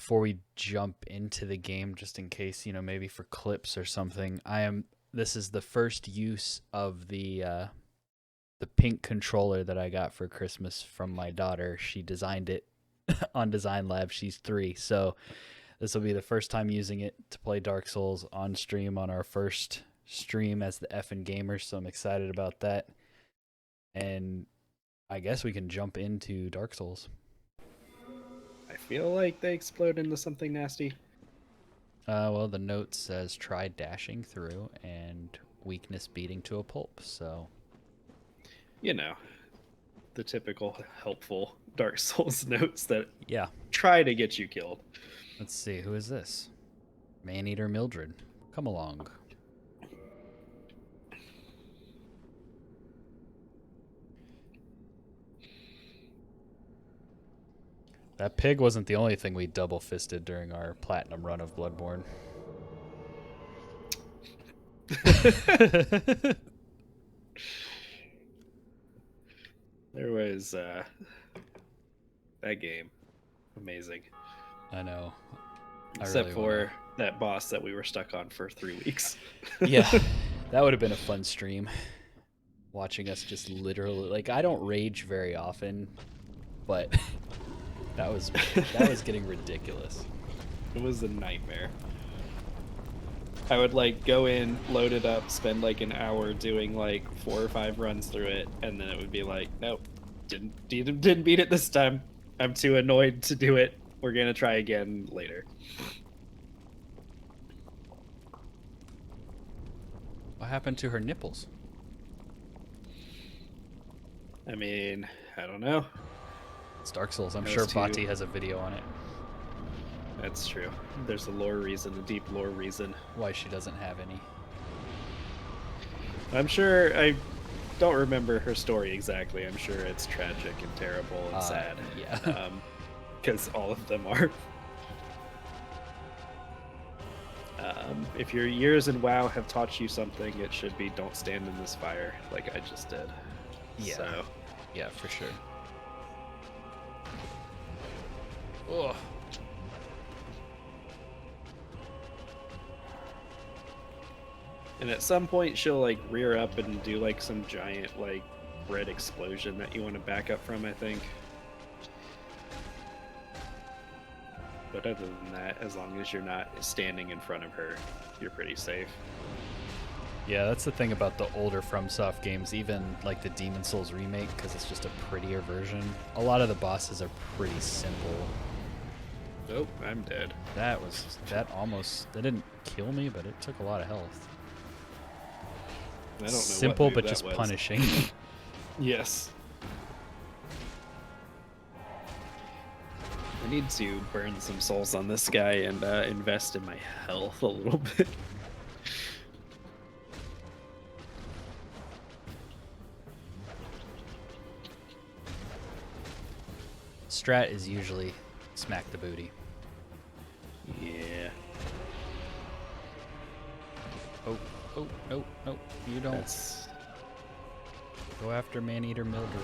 before we jump into the game, just in case, maybe for clips or something, this is the first use of the pink controller that I got for Christmas from my daughter. She designed it on Design Lab. She's 3, so this will be the first time using it to play Dark Souls on stream on our first stream as the Effin' Gamers. So I'm excited about that. And I guess we can jump into Dark Souls. I feel like they explode into something nasty. Well, the note says try dashing through and weakness beating to a pulp. So You know, the typical helpful Dark Souls notes that yeah, try to get you killed. let's see. Who is this? Maneater Mildred. Come along. That pig wasn't the only thing we double fisted during our platinum run of Bloodborne. There was that game. Amazing. I know. Except for that boss that we were stuck on for 3 weeks. Yeah, that would have been a fun stream. Watching us just literally, like, I don't rage very often, but that was getting ridiculous. It was a nightmare. I would like go in, load it up, spend like an hour doing like 4 or 5 runs through it, and then it would be like, nope, didn't beat it this time. I'm too annoyed to do it. We're gonna try again later. What happened to her nipples? I mean, I don't know. It's Dark Souls. I'm Those sure two- Vati has a video on it. That's true. There's a lore reason, a deep lore reason. Why she doesn't have any. I'm sure I don't remember her story exactly. I'm sure it's tragic and terrible and sad. Yeah. Because all of them are. If your years in WoW have taught you something, it should be don't stand in this fire like I just did. Yeah. So, Yeah, for sure. Ugh. and at some point she'll like rear up and do like some giant like red explosion that you want to back up from, I think. But other than that, as long as you're not standing in front of her, you're pretty safe. Yeah, that's the thing about the older FromSoft games, even like the Demon Souls remake, because it's just a prettier version. A lot of the bosses are pretty simple. Nope, I'm dead. That didn't kill me, but it took a lot of health. I don't know. Simple, what move but that just was. punishing. Yes. I need to burn some souls on this guy and invest in my health a little bit. Strat is usually smack the booty. Yeah. Oh, no, you don't. That's... Go after Maneater Mildred.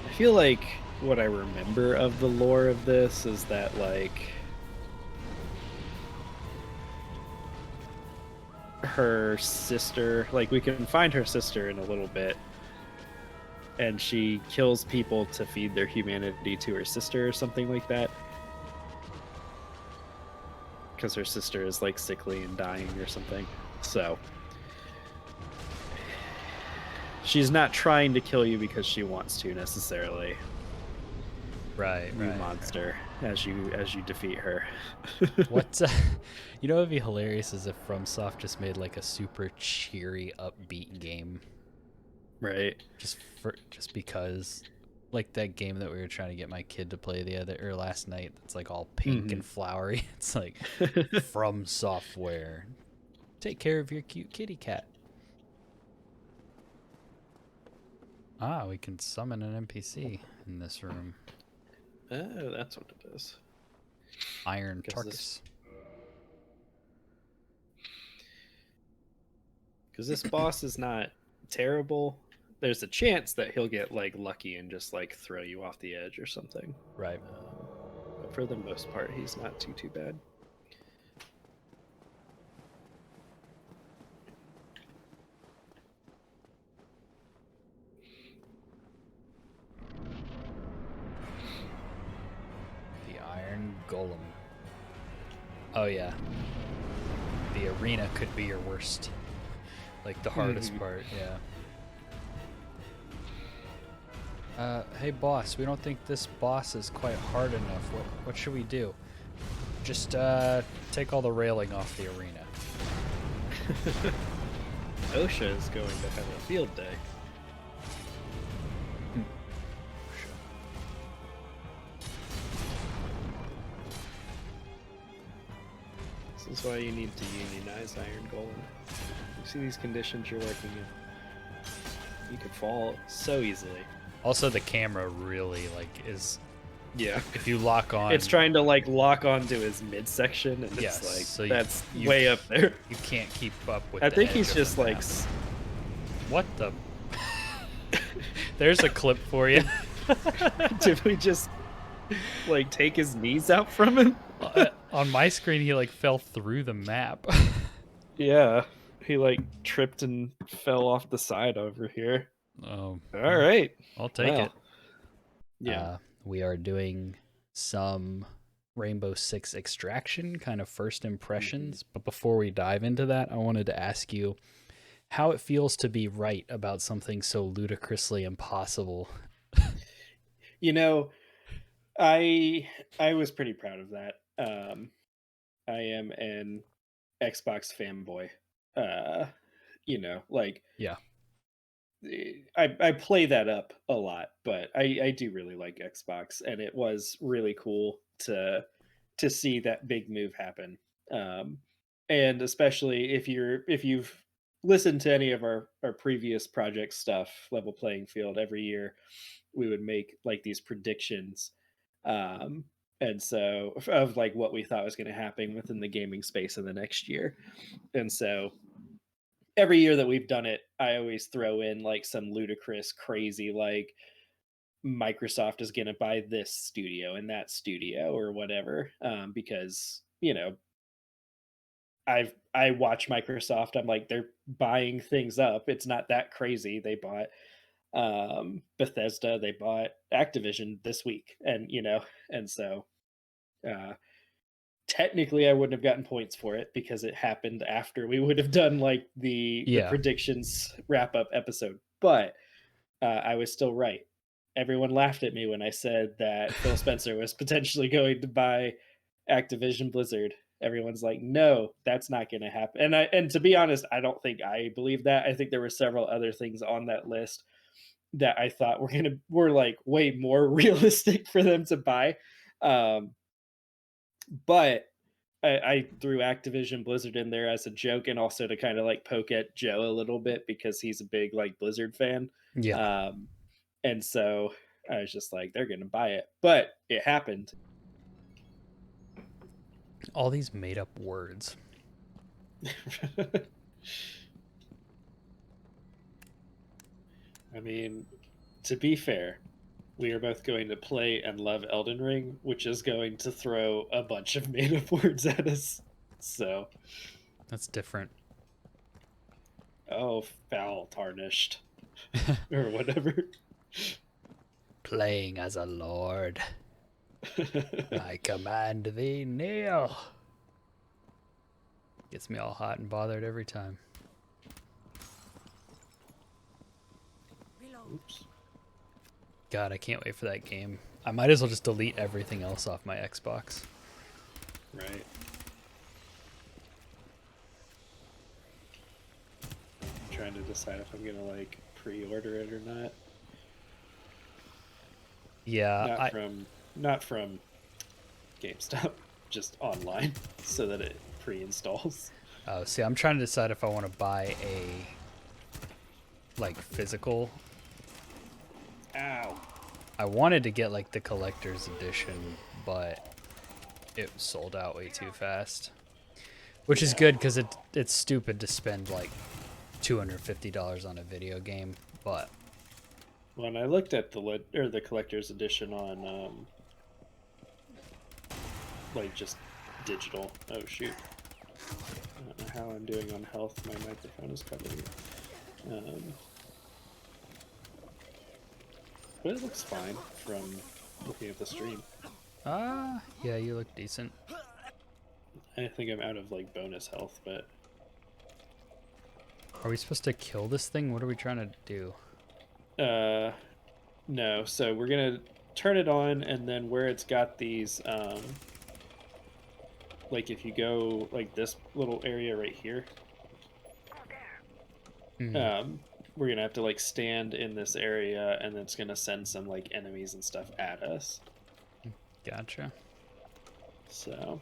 I feel like what I remember of the lore of this is that, like, her sister, like, we can find her sister in a little bit, and she kills people to feed their humanity to her sister or something like that. Because her sister is, like, sickly and dying or something. So, she's not trying to kill you because she wants to necessarily. Right, You monster, as you defeat her. What? You know, what would be hilarious is if FromSoft just made like a super cheery, upbeat game, Right. just because, like that game that we were trying to get my kid to play last night. That's like all pink and flowery. It's like From Software. Take care of your cute kitty cat. Ah, we can summon an NPC in this room. Oh, that's what it is. Iron Guess Tarkus. Because this boss is not terrible. there's a chance that he'll get like lucky and just like throw you off the edge or something. Right. But for the most part, he's not too bad. The Iron Golem. Oh yeah. The arena could be your worst. Like the hardest part, yeah. Hey boss, we don't think this boss is quite hard enough. What should we do? Just take all the railing off the arena. OSHA is going to have a field day. This is why you need to unionize Iron Golem. You see these conditions you're working in. You could fall so easily. Also, the camera really is. Yeah. If you lock on, It's trying to like lock onto his midsection, and Yes, it's like so that's you- way up there. you can't keep up with. I the think edge he's of just the like map. What the? There's a clip for you. did we just like take his knees out from him? On my screen, he like fell through the map. Yeah. He like tripped and fell off the side over here. Oh, All right. I'll take Well, it. Yeah. We are doing some Rainbow Six Extraction kind of first impressions. But before we dive into that, I wanted to ask you how it feels to be right about something so ludicrously impossible. You know, I was pretty proud of that. I am an Xbox fanboy. Like Yeah. I play that up a lot, but I do really like Xbox, and it was really cool to see that big move happen. And especially if you've listened to any of our previous project stuff, Level Playing Field, every year we would make like these predictions. And so of like what we thought was going to happen within the gaming space in the next year. And so every year that we've done it, I always throw in like some ludicrous, crazy, like Microsoft is going to buy this studio and that studio or whatever. Because, I watch Microsoft. I'm like, they're buying things up. It's not that crazy. They bought Bethesda, they bought Activision this week, and so technically I wouldn't have gotten points for it because it happened after we would have done like the predictions wrap up episode, but I was still right. Everyone laughed at me when I said that Phil Spencer was potentially going to buy Activision Blizzard. Everyone's like, no, that's not going to happen. And to be honest, I don't think I believe that. I think there were several other things on that list that I thought were like way more realistic for them to buy. But I threw Activision Blizzard in there as a joke, and also to kind of like poke at Joe a little bit because he's a big like Blizzard fan. Yeah. And so I was just like, they're going to buy it, but it happened. All these made up words. I mean, to be fair, we are both going to play and love Elden Ring, which is going to throw a bunch of made up words at us. So That's different. Oh, foul tarnished. Or whatever. Playing as a lord. I command thee, kneel. Gets me all hot and bothered every time. Oops. God, I can't wait for that game. I might as well just delete everything else off my Xbox. Right. I'm trying to decide if I'm gonna like pre-order it or not. Yeah, Not from GameStop, just online, so that it pre-installs. Oh, see, I'm trying to decide if I want to buy a like physical. Ow. I wanted to get like the collector's edition, but it sold out way too fast. Which is good because it's stupid to spend like $250 on a video game, but When I looked at the collector's edition on like just digital. Oh shoot! I don't know how I'm doing on health. My microphone is covering it. But it looks fine from looking at the stream. Yeah, you look decent. I think I'm out of like bonus health, but Are we supposed to kill this thing? What are we trying to do? no. So we're gonna turn it on, and then where it's got these like if you go like this little area right here, we're gonna have to like stand in this area, and it's gonna send some like enemies and stuff at us. Gotcha. So,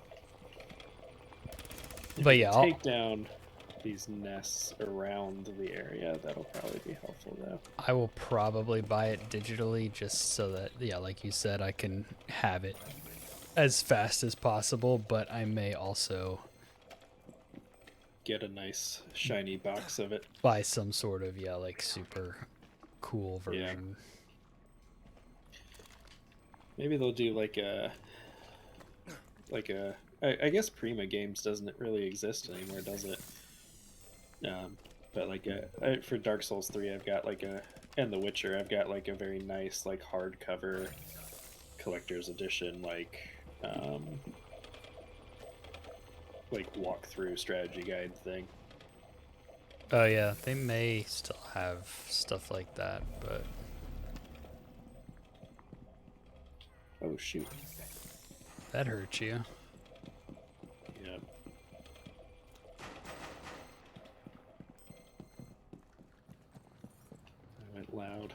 But yeah, take down these nests around the area. That'll probably be helpful, though. I will probably buy it digitally just so that, yeah, like you said, I can have it as fast as possible. But I may also get a nice shiny box of it. Buy some sort of, yeah, like super cool version. Yeah. Maybe they'll do like a I guess Prima Games doesn't really exist anymore, does it? But like for Dark Souls 3, I've got like and The Witcher, I've got like a very nice like hardcover collector's edition like walkthrough strategy guide thing. Oh yeah, they may still have stuff like that, but oh shoot, that hurt you. Yeah. I went loud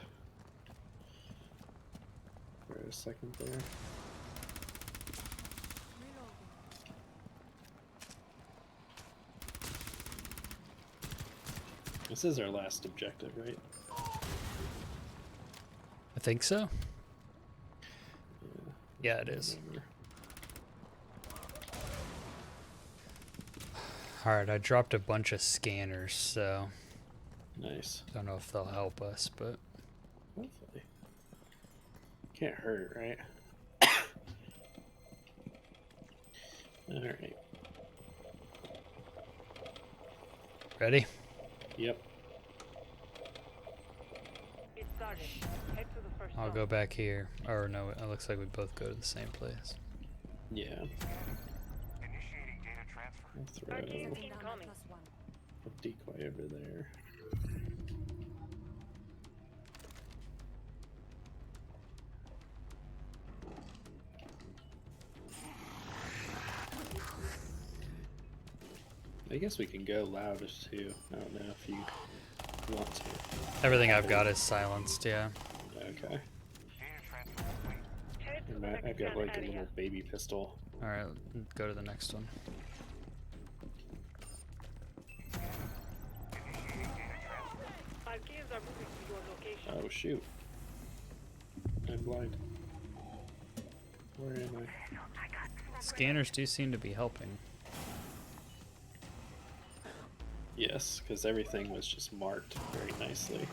for a second there. This is our last objective, right? I think so. Yeah, it is. Alright, I dropped a bunch of scanners, so nice. Don't know if they'll help us, but hopefully. Can't hurt, right? Alright. Ready? Yep. I'll go back here. Or no, it looks like we both go to the same place. Yeah. I'll throw a decoy over there. I guess we can go loudest too. I don't know if you want to. Everything I've got is silenced, yeah. Okay. I've got like a little baby pistol. Alright, go to the next one. Oh shoot. I'm blind. Where am I? Scanners do seem to be helping. Yes, because everything was just marked very nicely.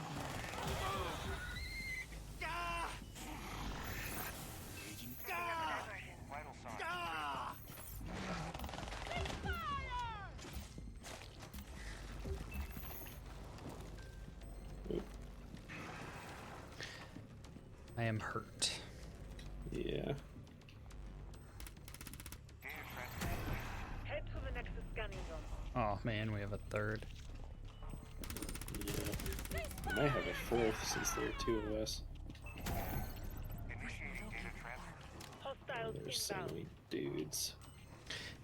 I am hurt. Yeah. Head to the next scanning zone. Oh man, we have a third. Yeah. We might have a fourth since there are two of us. There's so many dudes.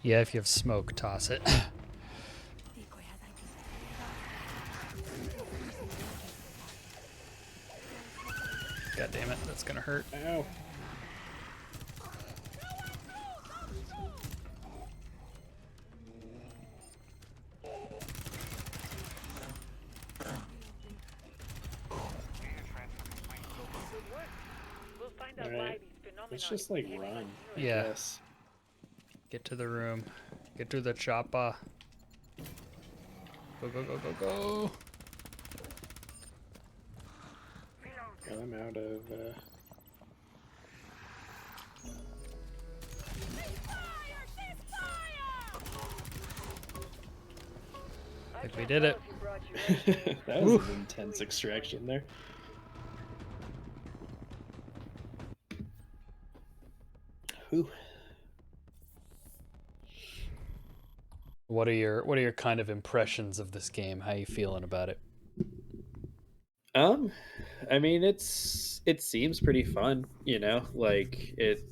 Yeah, if you have smoke, toss it. God damn it, that's gonna hurt. Ow. Alright, let's just like run. Yeah. Yes. Get to the room. Get to the chopper. Go, go, go, go, go. Oh, I'm out of. Like we did it. That was an intense extraction there. Whew. What are your kind of impressions of this game? How you feeling about it? Um, I mean, it seems pretty fun, you know, like it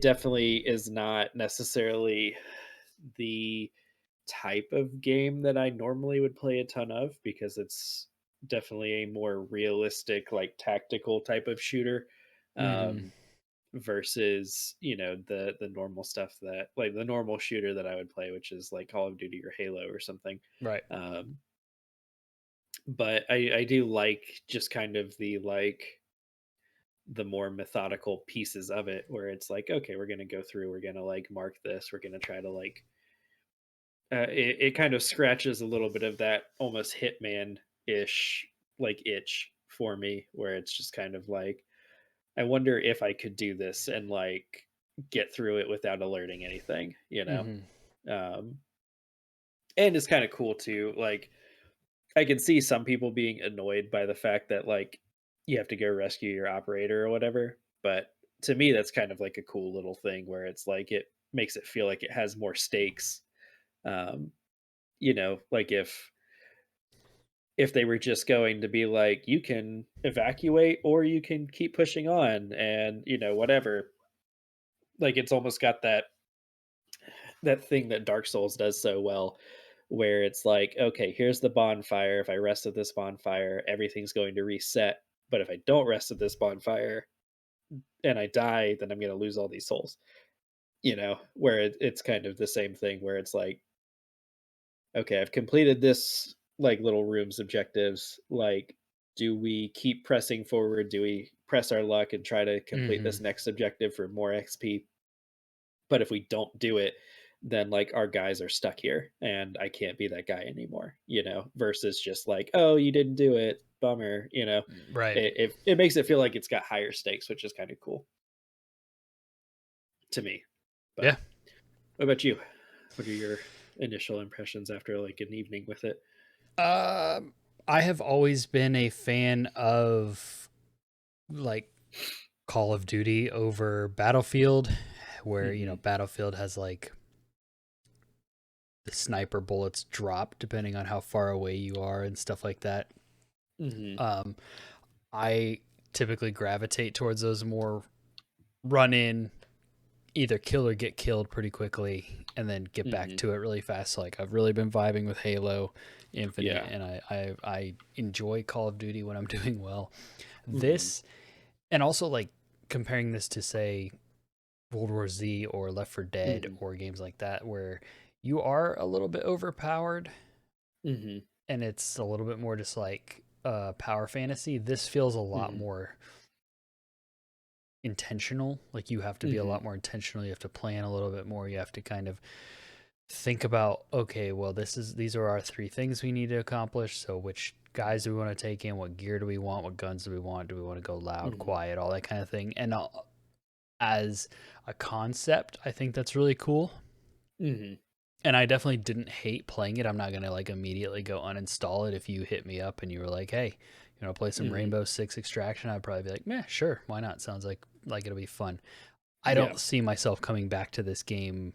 definitely is not necessarily the type of game that I normally would play a ton of because it's definitely a more realistic, like tactical type of shooter. Mm-hmm. Um, versus the normal stuff that like the normal shooter that I would play, which is like Call of Duty or Halo or something. Right. Um, but I do like just kind of the more methodical pieces of it where it's like, okay, we're gonna go through, we're gonna like mark this, we're gonna try to like it kind of scratches a little bit of that almost Hitman ish like itch for me, where it's just kind of like, I wonder if I could do this and like get through it without alerting anything, you know? Mm-hmm. Um, and it's kind of cool too. Like, I can see some people being annoyed by the fact that like you have to go rescue your operator or whatever. But to me, that's kind of like a cool little thing where it's like it makes it feel like it has more stakes. Um, like if they were just going to be like, you can evacuate or you can keep pushing on and whatever, like it's almost got that thing that Dark Souls does so well, where it's like, okay, here's the bonfire. If I rest at this bonfire, everything's going to reset. But if I don't rest at this bonfire and I die, then I'm going to lose all these souls. Where it's kind of the same thing where it's like, okay, I've completed this like little room's objectives. Like, do we keep pressing forward? Do we press our luck and try to complete Mm-hmm. this next objective for more XP? But if we don't do it, then like our guys are stuck here and I can't be that guy anymore, versus just like, oh, you didn't do it, bummer. Right. It makes it feel like it's got higher stakes, which is kind of cool to me. But Yeah. what about you? What are your initial impressions after like an evening with it? I have always been a fan of like Call of Duty over Battlefield, where Hmm. Battlefield has like the sniper bullets drop depending on how far away you are and stuff like that. Hmm. Um, I typically gravitate towards those more run in, either kill or get killed pretty quickly, and then get back Hmm. to it really fast. So, like I've really been vibing with Halo Infinite, Yeah. and I enjoy Call of Duty when I'm doing well. Hmm. This, and also like comparing this to say World War Z or Left 4 Dead Hmm. or games like that, where you are a little bit overpowered Hmm. and it's a little bit more just like power fantasy. This feels a lot Hmm. more intentional. Like you have to be a Hmm. lot more intentional. You have to plan a little bit more. You have to kind of think about, okay, well, these are our three things we need to accomplish. So which guys do we want to take in? What gear do we want? What guns do we want? Do we want to go loud, Hmm. quiet, all that kind of thing? And as a concept, I think that's really cool. Hmm. And I definitely didn't hate playing it. I'm not gonna like immediately go uninstall it if you hit me up and you were like, "Hey, play some Hmm. Rainbow Six Extraction." I'd probably be like, "Meh, sure, why not? Sounds like it'll be fun." I Yeah. don't see myself coming back to this game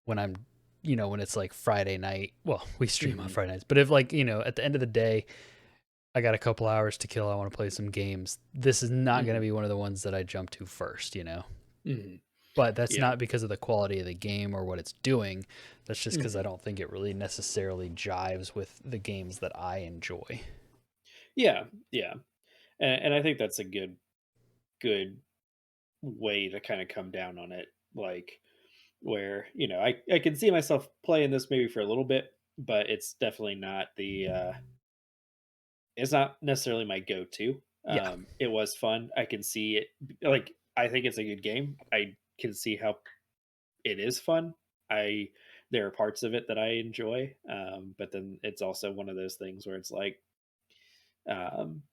when when it's like Friday night. Well, we stream on Hmm. Friday nights, but if like at the end of the day, I got a couple hours to kill. I want to play some games. This is not gonna Hmm. be one of the ones that I jump to first. Hmm. But that's Yeah. not because of the quality of the game or what it's doing. That's just because I Hmm. don't think it really necessarily jives with the games that I enjoy. Yeah. Yeah. And I think that's a good way to kind of come down on it, like where I can see myself playing this maybe for a little bit, but it's definitely not it's not necessarily my go-to. Yeah. It was fun. I can see it, like I think it's a good game. I can see how it is fun. I There are parts of it that I enjoy, but then it's also one of those things where it's like, um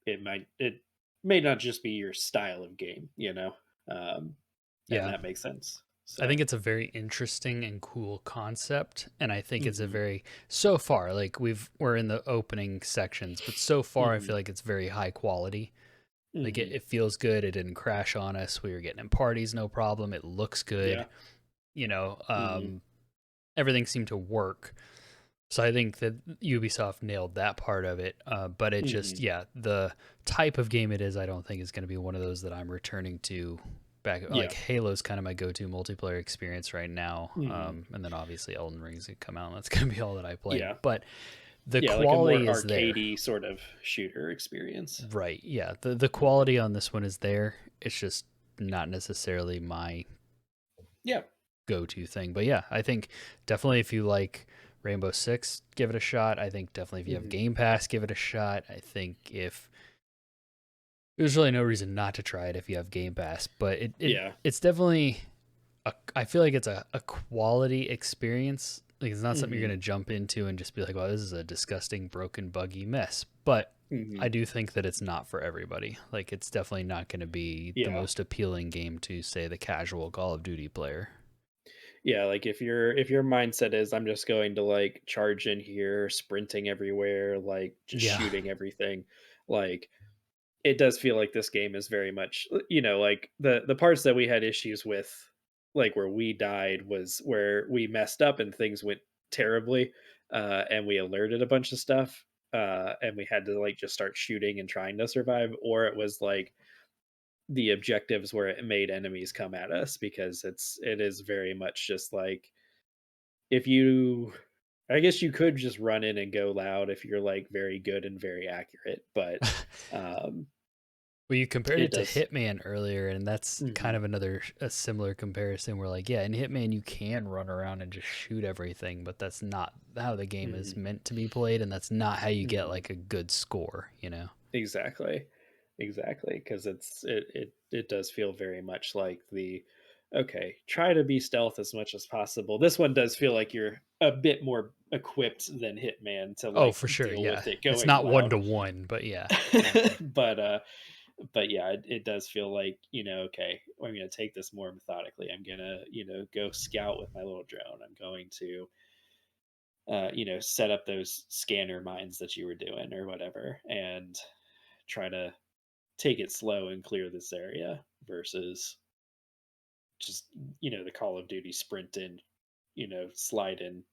it may not just be your style of game, and Yeah. that makes sense. I So, think it's a very interesting and cool concept, and I think it's a hmm very so far like we're in the opening sections, but so far I hmm feel like it's very high quality. Like hmm it feels good. It didn't crash on us. We were getting in parties, no problem. It looks good. yeah, You know, hmm everything seemed to work. So I think that Ubisoft nailed that part of it. But it just, hmm yeah, the type of game it is, I don't think is going to be one of those that I'm returning to back. Like yeah, Halo's kind of my go-to multiplayer experience right now. hmm And then obviously Elden Ring's gonna come out, and that's going to be all that I play. yeah, But the yeah, like a more quality is there. arcadey sort of shooter experience. Right. Yeah. The hmm quality on this one is there. It's just not necessarily my Yeah. go-to thing. But yeah, I think definitely if you like Rainbow Six, give it a shot. I think definitely if you have hmm Game Pass, give it a shot. I think if there's really no reason not to try it if you have Game Pass, but Yeah. it's definitely I feel like it's a quality experience. Like it's not something you're hmm gonna jump into and just be like, "Well, this is a disgusting, broken, buggy mess." But hmm I do think that it's not for everybody. Like it's definitely not going to be the Yeah. most appealing game to say the casual Call of Duty player. Yeah, like if your mindset is I'm just going to like charge in here, sprinting everywhere, like just Yeah. shooting everything, like it does feel like this game is very much like the parts that we had issues with, like where we died was where we messed up and things went terribly, and we alerted a bunch of stuff, and we had to like just start shooting and trying to survive, or it was like the objectives where it made enemies come at us, because it is very much just like if you I guess you could just run in and go loud if you're like very good and very accurate, but um Well, you compared it it to does. Hitman earlier, and that's kind Mhm. of a similar comparison where, like, yeah, in Hitman, you can run around and just shoot everything, but that's not how the game is Mhm. meant to be played, and that's not how you get, Mhm. like, a good score, you know? Exactly. Exactly, because it does feel very much like the okay, try to be stealth as much as possible. This one does feel like you're a bit more equipped than Hitman to Oh, like for sure, deal yeah. with it It's going not one loud. to one, but yeah. but but yeah, it does feel like, okay, I'm going to take this more methodically. I'm going to, go scout with my little drone. I'm going to set up those scanner mines that you were doing or whatever, and try to take it slow and clear this area versus just, the Call of Duty sprint in, slide in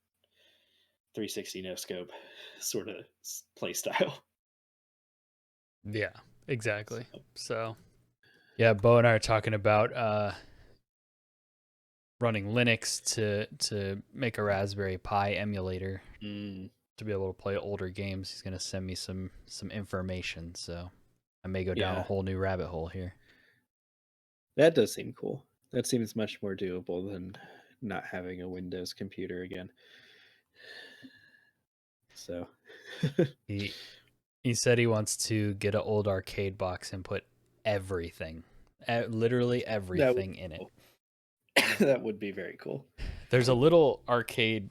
360 no scope sort of play style. Yeah, exactly. So, So, yeah, Bo and I are talking about running Linux to make a Raspberry Pi emulator mm, to be able to play older games. He's gonna send me some information, so I may go down a yeah, whole new rabbit hole here. that does seem cool. That seems much more doable than not having a Windows computer again. So, He he said he wants to get an old arcade box and put everything, literally that would everything be in it. cool. That would be very cool. There's a little arcade.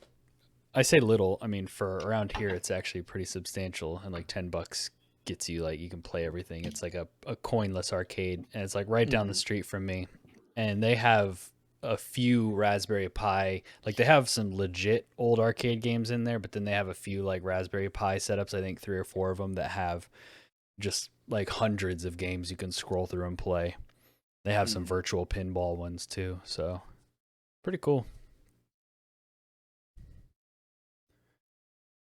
I say little. I mean, for around here, it's actually pretty substantial, and like $10 gets you like you can play everything. It's like a coinless arcade, and it's like right down the Mhm, street from me, and they have a few Raspberry Pi. Like they have some legit old arcade games in there, but then they have a few like Raspberry Pi setups. I think 3 or 4 of them that have just like hundreds of games you can scroll through and play. They have some mhm. virtual pinball ones too, so pretty cool.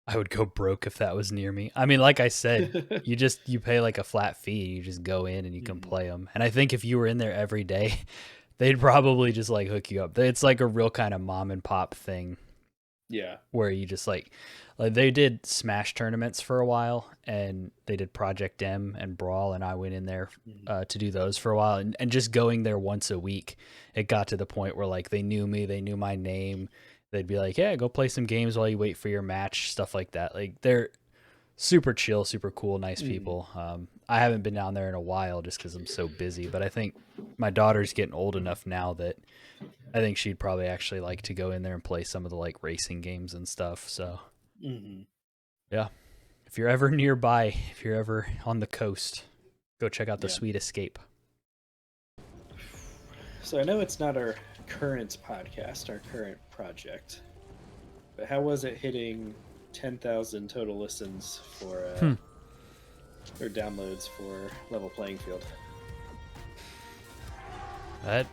I would go broke if that was near me. I mean, like I said, you pay like a flat fee, you just go in and you can Mhm. play them. And I think if you were in there every day, they'd probably just like hook you up. It's like a real kind of mom and pop thing Yeah. where you just like they did Smash tournaments for a while, and they did Project M and Brawl, and I went in there Mhm. to do those for a while, and just going there once a week, it got to the point where like they knew me, they knew my name. They'd be like, "Yeah, go play some games while you wait for your match," stuff like that. Like they're super chill, super cool, nice Mhm. people. I haven't been down there in a while just because I'm so busy, but I think my daughter's getting old enough now that I think she'd probably actually like to go in there and play some of the like racing games and stuff. So Mhm. yeah, if you're ever nearby, if you're ever on the coast, go check out the Yeah. Sweet Escape. So I know it's not our current podcast, our current project, but how was it hitting 10,000 total listens for or downloads for Level Playing Field? That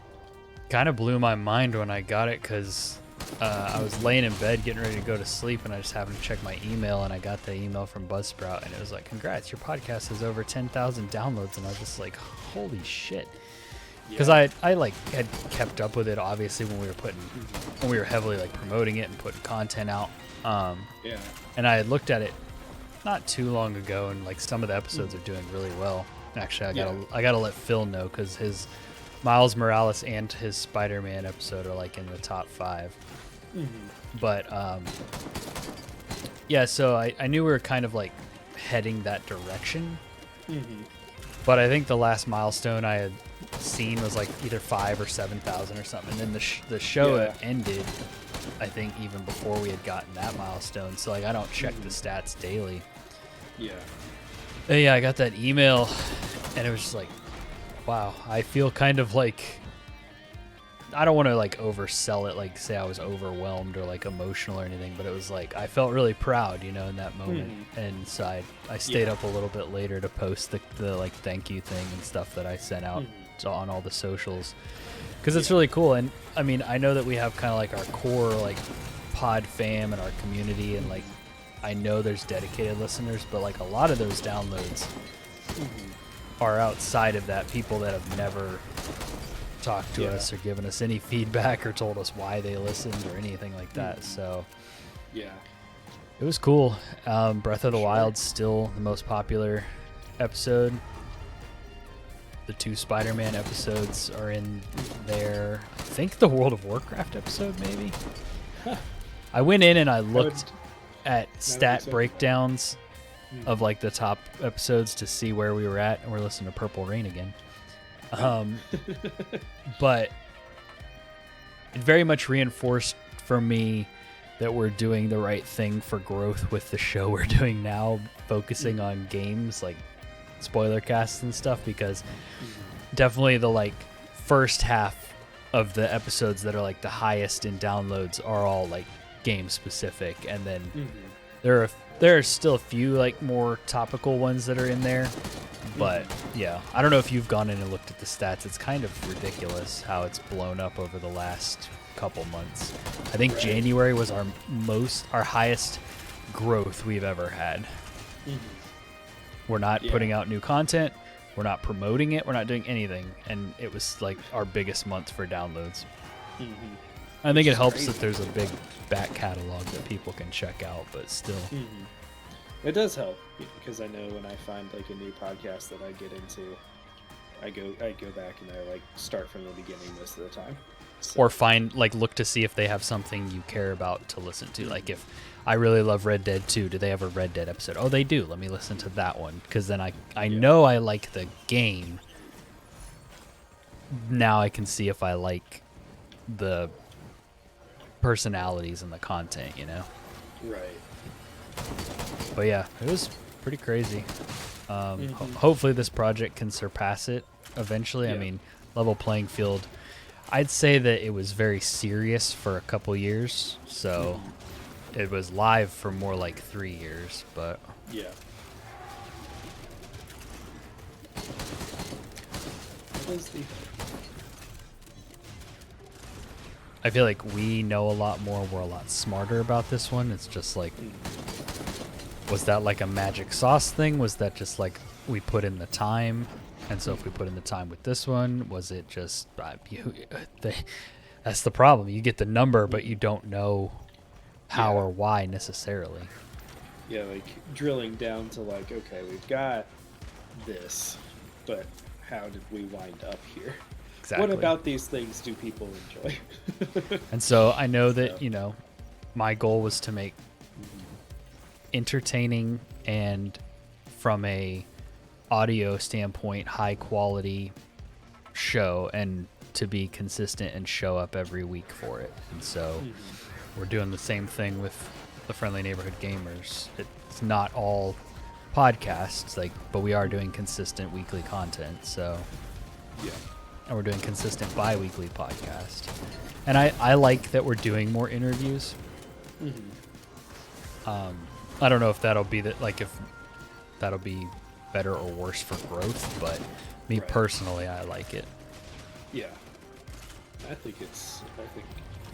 kind of blew my mind when I got it, because I was laying in bed getting ready to go to sleep, and I just happened to check my email, and I got the email from Buzzsprout, and it was like, congrats, your podcast has over 10,000 downloads. And I was just like, holy shit. Because I like had kept up with it, obviously, when we were heavily like promoting it and putting content out. Yeah. And I had looked at it not too long ago, and like some of the episodes are doing really well. Actually, I gotta let Phil know, because his Miles Morales and his Spider-Man episode are like in the top 5. But yeah, so I knew we were kind of like heading that direction. But I think the last milestone I had seen was like either 5 or 7,000 or something. And then the show ended, I think, even before we had gotten that milestone. So like I don't check the stats daily. Yeah. But yeah, I got that email, and it was just like, wow, I feel kind of like, I don't want to like oversell it, like say I was overwhelmed or like emotional or anything, but it was like I felt really proud, in that moment. And so I stayed up a little bit later to post the like thank you thing and stuff that I sent out on all the socials, because it's really cool. And I mean, I know that we have kind of like our core like pod fam and our community, and like I know there's dedicated listeners, but like a lot of those downloads are outside of that, people that have never talked to us or given us any feedback or told us why they listened or anything like that. So yeah, it was cool. Breath of the Wild's still the most popular episode. The 2 Spider-Man episodes are in there. I think the World of Warcraft episode, maybe. I went in and I looked at stat breakdowns of like the top episodes to see where we were at, and we're listening to Purple Rain again. But it very much reinforced for me that we're doing the right thing for growth with the show we're doing now, focusing on games like spoiler casts and stuff, because definitely the like first half of the episodes that are like the highest in downloads are all like game specific, and then there are still a few like more topical ones that are in there. But yeah, I don't know if you've gone in and looked at the stats. It's kind of ridiculous how it's blown up over the last couple months. I think January was our highest growth we've ever had. We're not putting out new content. We're not promoting it. We're not doing anything. And it was like our biggest month for downloads. I think it helps that there's a big back catalog that people can check out, but still. It does help, because I know when I find like a new podcast that I get into, I go back and I like start from the beginning most of the time. So. Or look to see if they have something you care about to listen to. Like if I really love Red Dead 2, do they have a Red Dead episode? Oh, they do. Let me listen to that one, because then I know I like the game. Now I can see if I like the personalities and the content, Right. But yeah, it was pretty crazy. Hopefully this project can surpass it eventually. I mean, Level Playing Field, I'd say that it was very serious for a couple years. So it was live for more like 3 years, but yeah. What is the... I feel like we know a lot more. We're a lot smarter about this one. It's just like, was that like a magic sauce thing? Was that just like we put in the time? And so if we put in the time with this one, was it just, that's the problem. You get the number, but you don't know how or why necessarily. Yeah, like drilling down to like, okay, we've got this, but how did we wind up here? Exactly. What about these things do people enjoy? And so I know that, my goal was to make entertaining and from a audio standpoint, high quality show, and to be consistent and show up every week for it. And so we're doing the same thing with the Friendly Neighborhood Gamers. It's not all podcasts, like, but we are doing consistent weekly content. So, Yeah. and we're doing consistent bi-weekly podcast. And I like that we're doing more interviews. I don't know if that'll be if that'll be better or worse for growth, but me Right. personally, I like it. Yeah. I think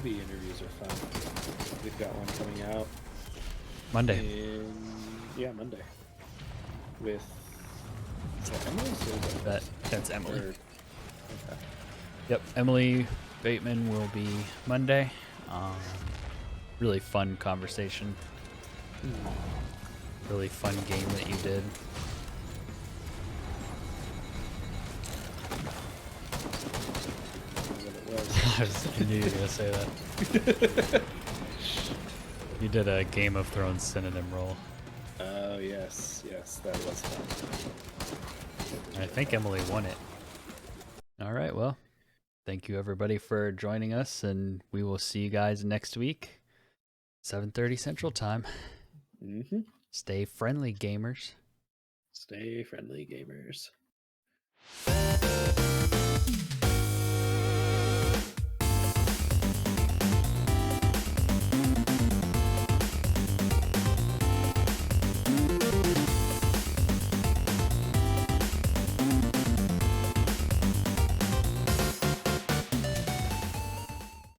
the interviews are fun. We've got one coming out Monday. Monday. With is that Emily? Or is that That's Emily. okay. Yep, Emily Bateman will be Monday. Really fun conversation. Really fun game that you did. What it was. I knew you were gonna say that. You did a Game of Thrones synonym roll. Oh yes, that was fun. I think Emily won it. All right, well, thank you everybody for joining us, and we will see you guys next week, 7:30 Central Time. Stay friendly, gamers. Stay friendly, gamers.